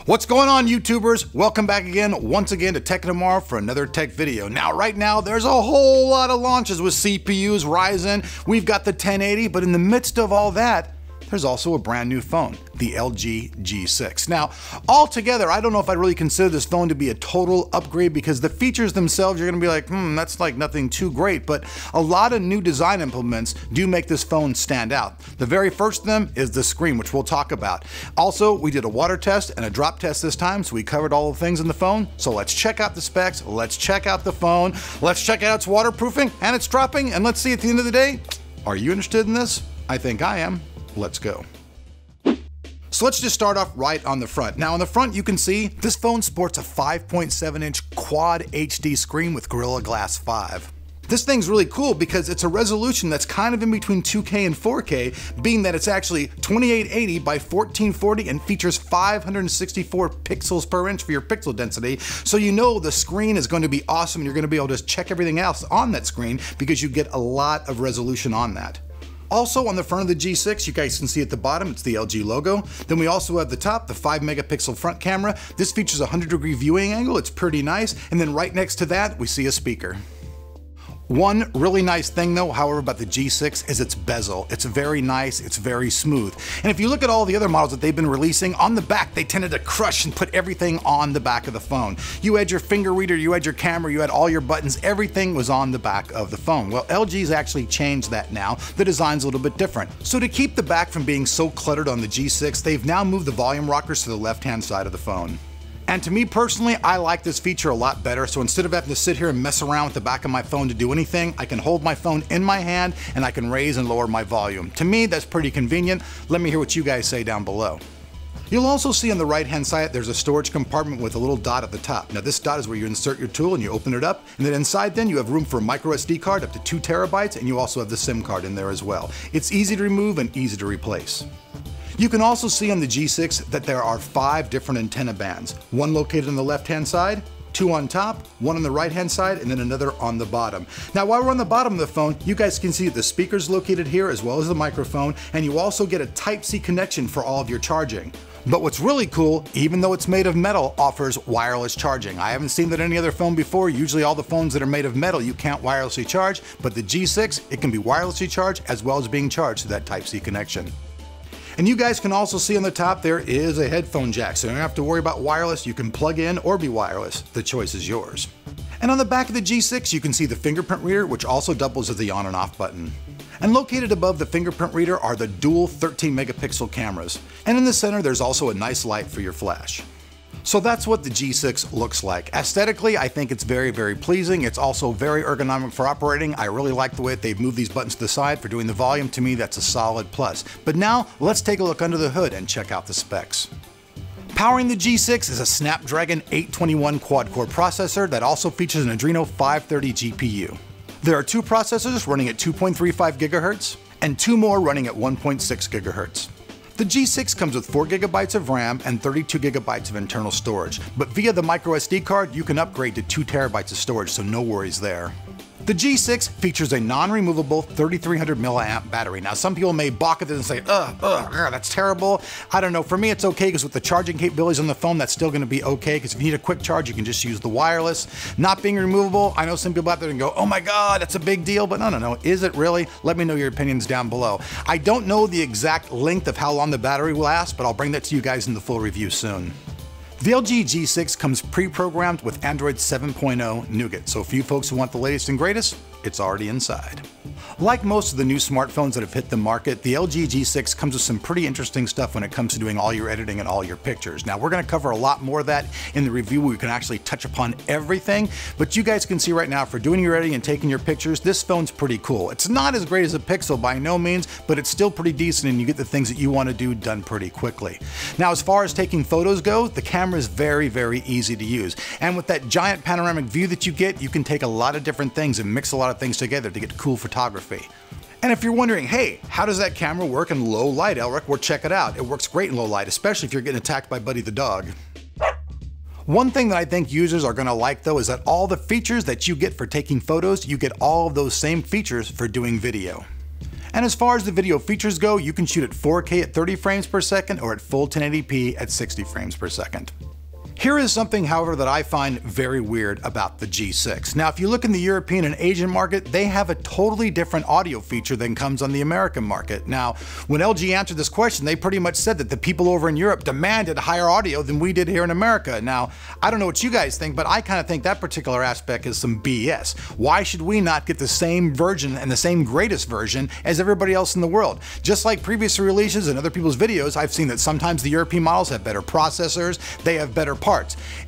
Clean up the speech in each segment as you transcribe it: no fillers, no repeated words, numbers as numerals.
What's going on, YouTubers? Welcome back once again to Tech Tomorrow for another tech video. Now, right now, there's a whole lot of launches with CPUs, Ryzen. We've got the 1080, but in the midst of all that, there's also a brand new phone, the LG G6. Now, altogether, I don't know if I'd really consider this phone to be a total upgrade because the features themselves, you're gonna be like, that's like nothing too great, but a lot of new design implements do make this phone stand out. The very first of them is the screen, which we'll talk about. Also, we did a water test and a drop test this time, so we covered all the things in the phone. So let's check out the specs, let's check out the phone, let's check out its waterproofing and its dropping, and let's see at the end of the day, are you interested in this? I think I am. Let's go. So let's just start off right on the front. Now on the front you can see this phone sports a 5.7-inch Quad HD screen with Gorilla Glass 5. This thing's really cool because it's a resolution that's kind of in between 2K and 4K, being that it's actually 2880 by 1440 and features 564 pixels per inch for your pixel density. So you know the screen is going to be awesome and you're going to be able to check everything else on that screen because you get a lot of resolution on that. Also on the front of the G6, you guys can see at the bottom, it's the LG logo. Then we also have the top, the 5-megapixel front camera. This features a 100-degree viewing angle, it's pretty nice. And then right next to that, we see a speaker. One really nice thing though, however, about the G6 is its bezel. It's very nice, it's very smooth. And if you look at all the other models that they've been releasing, on the back they tended to crush and put everything on the back of the phone. You had your finger reader, you had your camera, you had all your buttons, everything was on the back of the phone. Well, LG's actually changed that now. The design's a little bit different. So to keep the back from being so cluttered on the G6, they've now moved the volume rockers to the left-hand side of the phone. And to me personally, I like this feature a lot better. So instead of having to sit here and mess around with the back of my phone to do anything, I can hold my phone in my hand and I can raise and lower my volume. To me, that's pretty convenient. Let me hear what you guys say down below. You'll also see on the right-hand side, there's a storage compartment with a little dot at the top. Now this dot is where you insert your tool and you open it up. And then inside then you have room for a micro SD card up to 2 terabytes, and you also have the SIM card in there as well. It's easy to remove and easy to replace. You can also see on the G6 that there are 5 different antenna bands. One located on the left-hand side, 2 on top, 1 on the right-hand side, and then another on the bottom. Now while we're on the bottom of the phone, you guys can see the speaker's located here as well as the microphone, and you also get a Type-C connection for all of your charging. But what's really cool, even though it's made of metal, offers wireless charging. I haven't seen that any other phone before. Usually all the phones that are made of metal you can't wirelessly charge, but the G6, it can be wirelessly charged as well as being charged to that Type-C connection. And you guys can also see on the top there is a headphone jack, so you don't have to worry about wireless. You can plug in or be wireless. The choice is yours. And on the back of the G6, you can see the fingerprint reader, which also doubles as the on and off button. And located above the fingerprint reader are the dual 13-megapixel cameras. And in the center, there's also a nice light for your flash. So that's what the G6 looks like. Aesthetically, I think it's very, very pleasing. It's also very ergonomic for operating. I really like the way that they've moved these buttons to the side for doing the volume. To me, that's a solid plus. But now, let's take a look under the hood and check out the specs. Powering the G6 is a Snapdragon 821 quad-core processor that also features an ADRENO 530 GPU. There are 2 processors running at 2.35 GHz and 2 more running at 1.6 GHz. The G6 comes with 4 GB of RAM and 32 GB of internal storage, but via the micro SD card you can upgrade to 2 TB of storage, so no worries there. The G6 features a non-removable 3300 mAh battery. Now some people may balk at this and say, that's terrible. I don't know, for me it's okay because with the charging capabilities on the phone that's still going to be okay, because if you need a quick charge you can just use the wireless. Not being removable, I know some people out there can go, oh my god, that's a big deal, but no, is it really? Let me know your opinions down below. I don't know the exact length of how long the battery will last, but I'll bring that to you guys in the full review soon. The LG G6 comes pre-programmed with Android 7.0 Nougat, so for you folks who want the latest and greatest, it's already inside. Like most of the new smartphones that have hit the market, the LG G6 comes with some pretty interesting stuff when it comes to doing all your editing and all your pictures. Now we're going to cover a lot more of that in the review where we can actually touch upon everything, but you guys can see right now for doing your editing and taking your pictures, this phone's pretty cool. It's not as great as a Pixel by no means, but it's still pretty decent and you get the things that you want to do done pretty quickly. Now as far as taking photos go, the camera is very, very easy to use. And with that giant panoramic view that you get, you can take a lot of different things and mix a lot of things together to get cool photography. And if you're wondering, hey, how does that camera work in low light, Elric? Well, check it out. It works great in low light, especially if you're getting attacked by Buddy the dog. One thing that I think users are gonna like though is that all the features that you get for taking photos, you get all of those same features for doing video. And as far as the video features go, you can shoot at 4K at 30 frames per second or at full 1080p at 60 frames per second. Here is something, however, that I find very weird about the G6. Now, if you look in the European and Asian market, they have a totally different audio feature than comes on the American market. Now, when LG answered this question, they pretty much said that the people over in Europe demanded higher audio than we did here in America. Now, I don't know what you guys think, but I kind of think that particular aspect is some BS. Why should we not get the same version and the same greatest version as everybody else in the world? Just like previous releases and other people's videos, I've seen that sometimes the European models have better processors, they have better parts.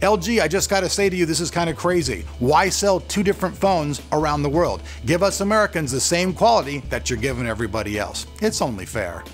LG, I just gotta say to you, this is kind of crazy. Why sell two different phones around the world? Give us Americans the same quality that you're giving everybody else. It's only fair.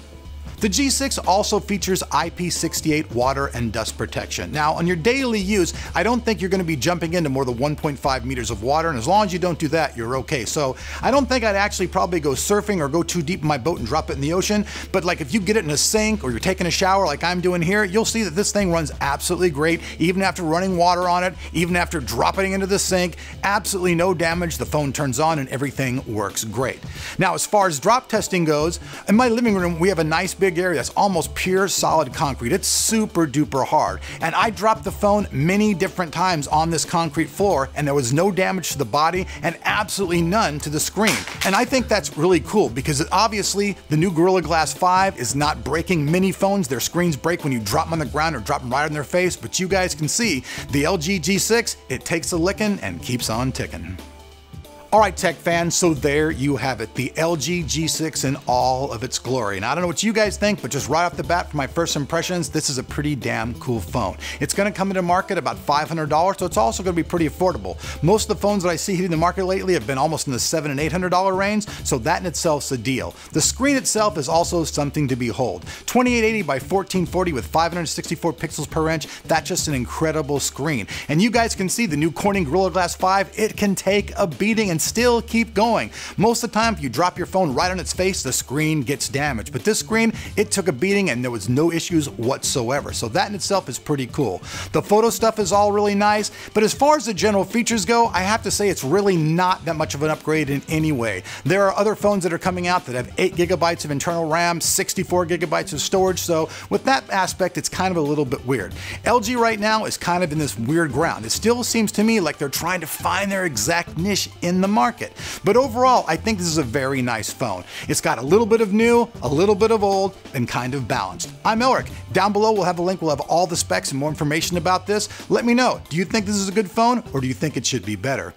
The G6 also features IP68 water and dust protection. Now, on your daily use, I don't think you're going to be jumping into more than 1.5 meters of water, and as long as you don't do that, you're okay. So I don't think I'd actually probably go surfing or go too deep in my boat and drop it in the ocean, but like if you get it in a sink or you're taking a shower like I'm doing here, you'll see that this thing runs absolutely great, even after running water on it, even after dropping it into the sink, absolutely no damage. The phone turns on and everything works great. Now, as far as drop testing goes, in my living room, we have a nice big area that's almost pure solid concrete. It's super duper hard. And I dropped the phone many different times on this concrete floor and there was no damage to the body and absolutely none to the screen. And I think that's really cool because obviously the new Gorilla Glass 5 is not breaking many phones. Their screens break when you drop them on the ground or drop them right on their face, but you guys can see the LG G6, it takes a licking and keeps on ticking. Alright tech fans, so there you have it, the LG G6 in all of its glory. And I don't know what you guys think, but just right off the bat for my first impressions, this is a pretty damn cool phone. It's going to come into market about $500, so it's also going to be pretty affordable. Most of the phones that I see hitting the market lately have been almost in the $700 and $800 range, so that in itself is a deal. The screen itself is also something to behold. 2880 by 1440 with 564 pixels per inch, that's just an incredible screen. And you guys can see the new Corning Gorilla Glass 5, it can take a beating and still keep going. Most of the time, if you drop your phone right on its face, the screen gets damaged. But this screen, it took a beating and there was no issues whatsoever. So that in itself is pretty cool. The photo stuff is all really nice, but as far as the general features go, I have to say it's really not that much of an upgrade in any way. There are other phones that are coming out that have 8 gigabytes of internal RAM, 64 gigabytes of storage, so with that aspect, it's kind of a little bit weird. LG right now is kind of in this weird ground. It still seems to me like they're trying to find their exact niche in the market. But overall, I think this is a very nice phone. It's got a little bit of new, a little bit of old, and kind of balanced. I'm Elric. Down below, we'll have a link. We'll have all the specs and more information about this. Let me know. Do you think this is a good phone, or do you think it should be better?